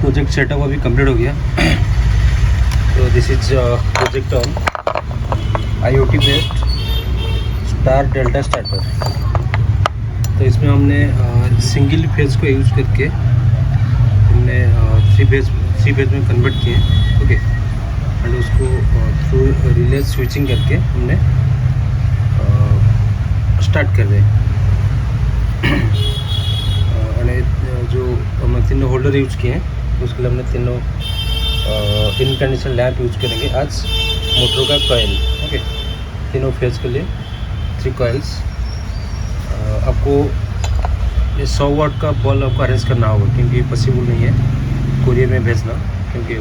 Project setup अभी complete हो गया। तो this is project on IoT based star delta starter. तो इसमें हमने सिंगल फेज को यूज़ करके हमने थ्री फेज में कन्वर्ट किए, ओके। एंड उसको थ्रू रिले स्विचिंग करके हमने स्टार्ट कर रहे हैं। जो हमने तीनों होल्डर यूज किए हैं उसके लिए हमने तीनों इनकंडीशनल लैंप यूज करेंगे आज। मोटर का कॉइल, ओके, तीनों फेज के लिए 3 कॉइल्स। आपको ये 100 वाट का बल्ब आपको अरेंज करना होगा, क्योंकि पॉसिबल नहीं है कुरियर में भेजना, क्योंकि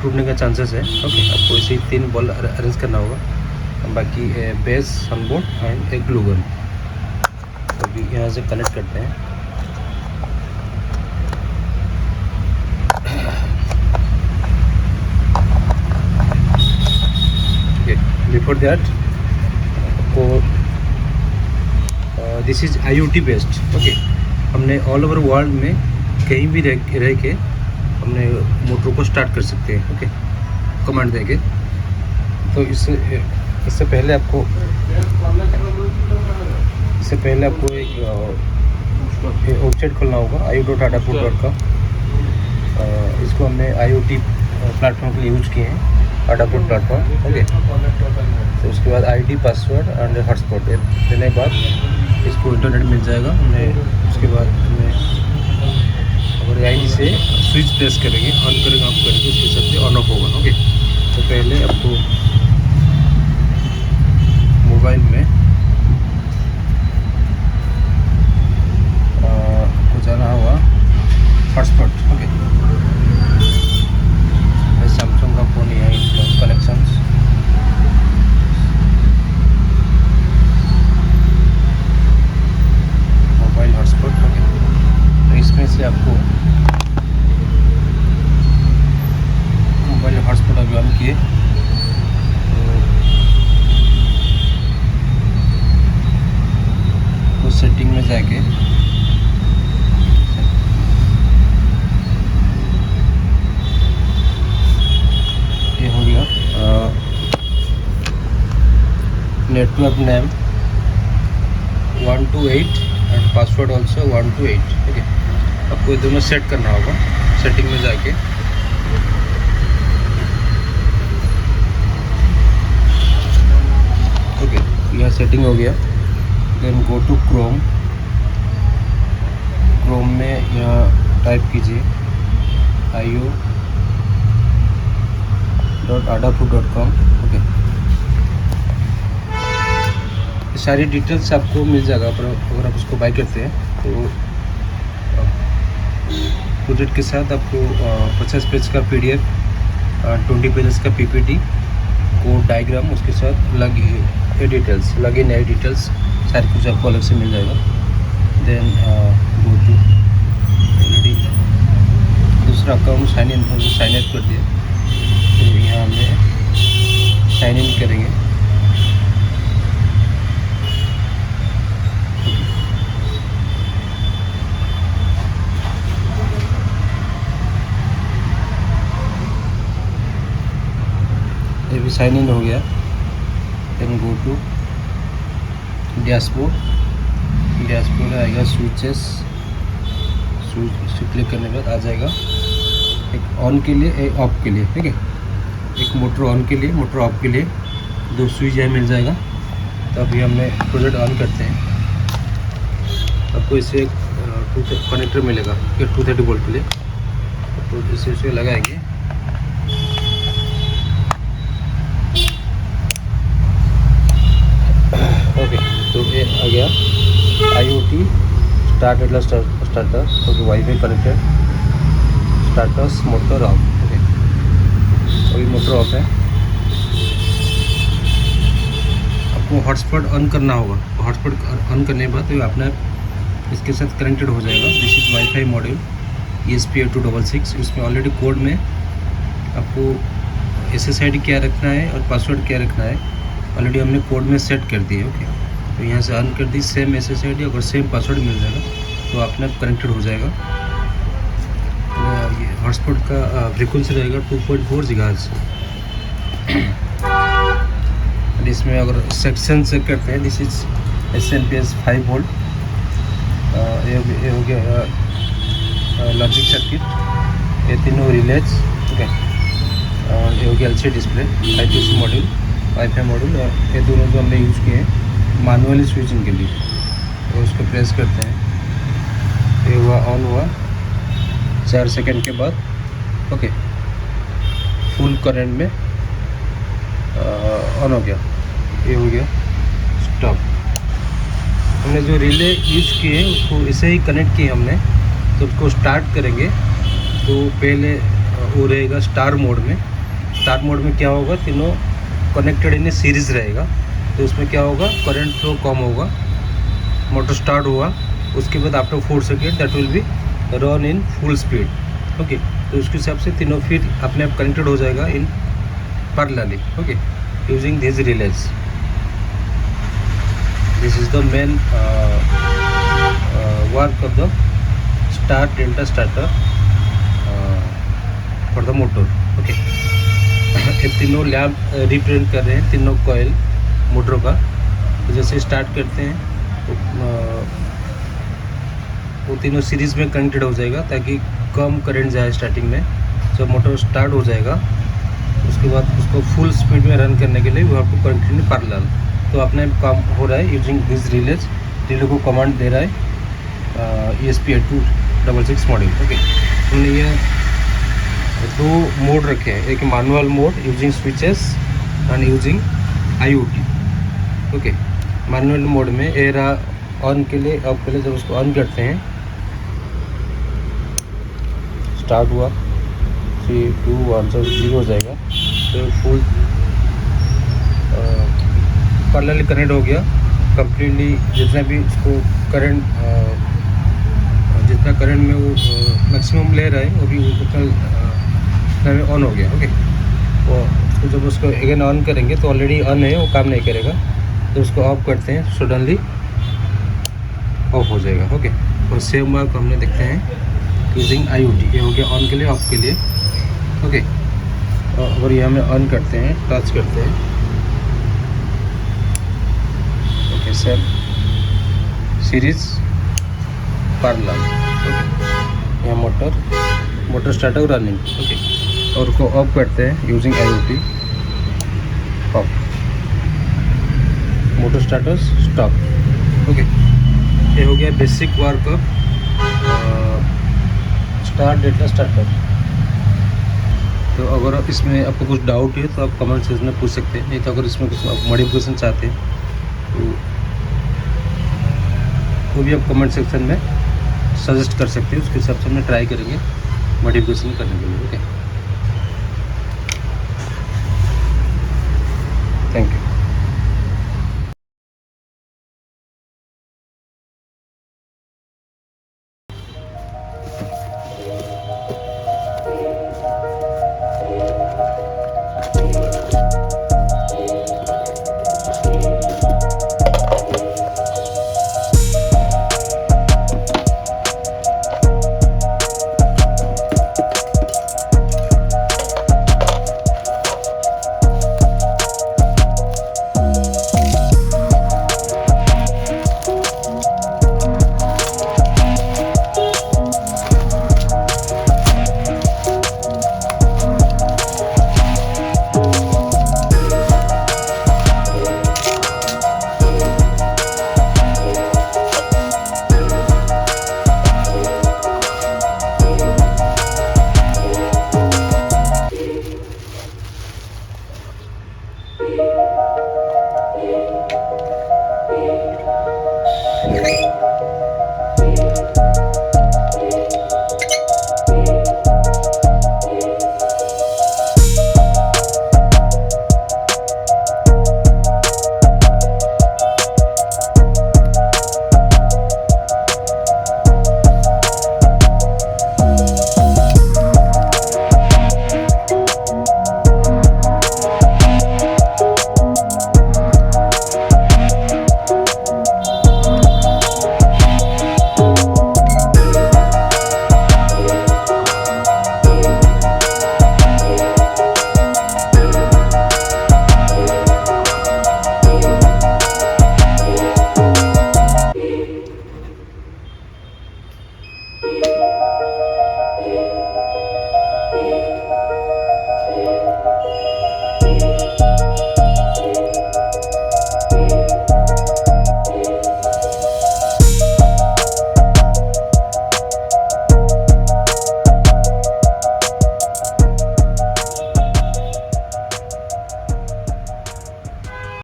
टूटने का चांसेस है, ओके। आपको इसे 3 बल्ब अरेंज करना होगा। बाकी बेस, सनबोर्ड एंड एक ग्लू गन। तो अभी यहाँ से कनेक्ट करते हैं। बिफोर दैट आपको this is IoT based, okay. हमने ऑल ओवर वर्ल्ड में कहीं भी रह के हमने मोटर को स्टार्ट कर सकते हैं, ओके, कमांड देके। तो इससे पहले आपको एक वेबसाइट खोलना होगा io.adafruit.com। इसको हमने IoT प्लेटफॉर्म के लिए यूज किए हैं, Adafruit प्लेटफॉर्म, ओके। तो उसके बाद ID, पासवर्ड एंड हॉटस्पॉट देने के बाद इसको इंटरनेट मिल जाएगा। हमने उसके बाद हमें अगर ID से स्विच प्रेस करेंगे, ऑन करेंगे, ऑफ करेंगे, उसके हिसाब से ऑन ऑफ होगा, ओके। तो पहले आपको मोबाइल में आपको जाना होगा हॉटस्पॉट, ओके। सैमसंग का फ़ोन है, इसका कनेक्शंस, मोबाइल हॉटस्पॉट, ओके। तो इसमें से आपको मोबाइल हॉटस्पॉट अभी ऑन किए, तो सेटिंग में जाके ये हो गया network name 128 and password also 128, okay. आपको ये दोनों सेट करना होगा सेटिंग में जाके। ओके, यह सेटिंग हो गया। देन गो टू क्रोम में यहाँ टाइप कीजिए io.adafruit.com, ओके। सारी डिटेल्स आपको मिल जाएगा अगर आप उसको बाय करते हैं। तो प्रोजेक्ट के साथ आपको 50 पेज का PDF, 20 पेजेस का PPT, कोड डायग्राम, उसके साथ लॉगिन डिटेल्स सारी कुछ आपको अलग से मिल जाएगा। देन गो टू ऑलरेडी दूसरा अकाउंट साइन इन कर दिया, तो यहाँ हमें साइन इन करेंगे। ये भी साइन इन हो गया। देन गो टू डैशबोर्ड आएगा, स्विचेस, स्विच क्लिक करने के बाद आ जाएगा एक ऑन के लिए, एक ऑफ के लिए, ठीक है। एक मोटर ऑन के लिए, मोटर ऑफ के लिए 2 स्विच यहाँ मिल जाएगा। तो अभी हमने प्रोजेक्ट ऑन करते हैं। आपको इसे एक कनेक्टर मिलेगा 230 वोल्ट के लिए, तो इसे लगाएंगे। ओके, तो ये आ गया IoT starter, okay. Wifi connected starters, motor of, okay. अभी मोटर ऑफ है। आपको हॉटस्पॉट ऑन करना होगा। हॉटस्पॉट ऑन करने के बाद तो अपना इसके साथ कनेक्टेड हो जाएगा। This is wifi module ESP8266। इसमें ऑलरेडी कोड में आपको SSID क्या रखना है और पासवर्ड क्या रखना है ऑलरेडी हमने कोड में सेट कर दिए, ओके। तो यहाँ से ऑन कर दी, सेम SSID अगर सेम पासवर्ड मिल जाएगा तो अपने आप कनेक्टेड हो जाएगा। ये हॉटस्पॉट का फ्रीक्वेंसी रहेगा 2.4 गीगाहर्ट्ज़। एंड इसमें अगर सेक्शन चेक करते हैं, दिस इज SMP 5 वोल्ट, ये हो गया लॉजिक सर्किट, ये तीनों रिलेज, ओके। ये हो गया LCD display, I2C module, wifi module, और ये दोनों जो हमने यूज़ किए हैं मैनुअली स्विचिंग के लिए। तो उसको प्रेस करते हैं, ये हुआ, ऑन हुआ 4 सेकंड के बाद, ओके, फुल करंट में ऑन हो गया, ये हो गया स्टॉप। हमने जो रिले यूज़ किए उसको इसे ही कनेक्ट किए हमने, तो उसको स्टार्ट करेंगे तो पहले वो रहेगा स्टार मोड में। स्टार मोड में क्या होगा, तीनों कनेक्टेड इन सीरीज़ रहेगा, तो उसमें क्या होगा, करंट फ्लो कम होगा, मोटर स्टार्ट हुआ, उसके बाद after 4 second that will be run in full speed, okay. तो उसके हिसाब से तीनों फिर अपने आप कनेक्टेड हो जाएगा in parallelly, okay, using this relays. This is the main work of the star delta starter for the motor, okay. ये तीनों लैम्प रिप्रेजेंट कर रहे हैं, तीनों कॉइल मोटर का। तो जैसे स्टार्ट करते हैं तो वो तीनों सीरीज़ में कनेक्टेड हो जाएगा ताकि कम करंट जाए स्टार्टिंग में। जब मोटर स्टार्ट हो जाएगा उसके बाद उसको फुल स्पीड में रन करने के लिए वो आपको कंटिन्यू पैरेलल, तो अपने काम हो रहा है यूजिंग दिस रिलेज। रिले को कमांड दे रहा है ESP8266 मॉड्यूल, ओके। हमने ये 2 मोड रखे हैं, एक manual mode using switches and using IoT, okay. Manual mode में एरा ऑन के लिए, ऑफ के लिए, जब उसको ऑन करते हैं स्टार्ट हुआ 3 2 1 जब 0 हो जाएगा तो फुल पैरेलली कनेक्ट हो गया कम्प्लीटली। जितना भी उसको करंट, जितना करंट में वो मैक्सिमम ले रहा है वो भी उतना में ऑन हो गया, ओके। तो जब उसको अगेन ऑन करेंगे तो ऑलरेडी ऑन है, वो काम नहीं करेगा, तो उसको ऑफ करते हैं सडनली ऑफ हो जाएगा, ओके। और सेम वर्क हमने देखते हैं यूजिंग IoT। ये हो गया ऑन के लिए, ऑफ के लिए, ओके। और ये हमें ऑन करते हैं, टच करते हैं, okay, same series parallel, okay. यहाँ मोटर स्टार्टर रनिंग, ओके। और उसको ऑफ करते हैं using IoT, of, motor starter stop, okay. ये हो गया basic work of star delta starter. तो अगर आप इसमें आपको कुछ डाउट है तो आप कमेंट सेक्शन में पूछ सकते हैं, नहीं तो अगर इसमें कुछ आप मॉडिफिकेशन चाहते हैं तो वो भी आप कमेंट सेक्शन में सजेस्ट कर सकते हैं, उसके हिसाब से हम ट्राई करेंगे मॉडिफिकेशन करने के लिए, ओके।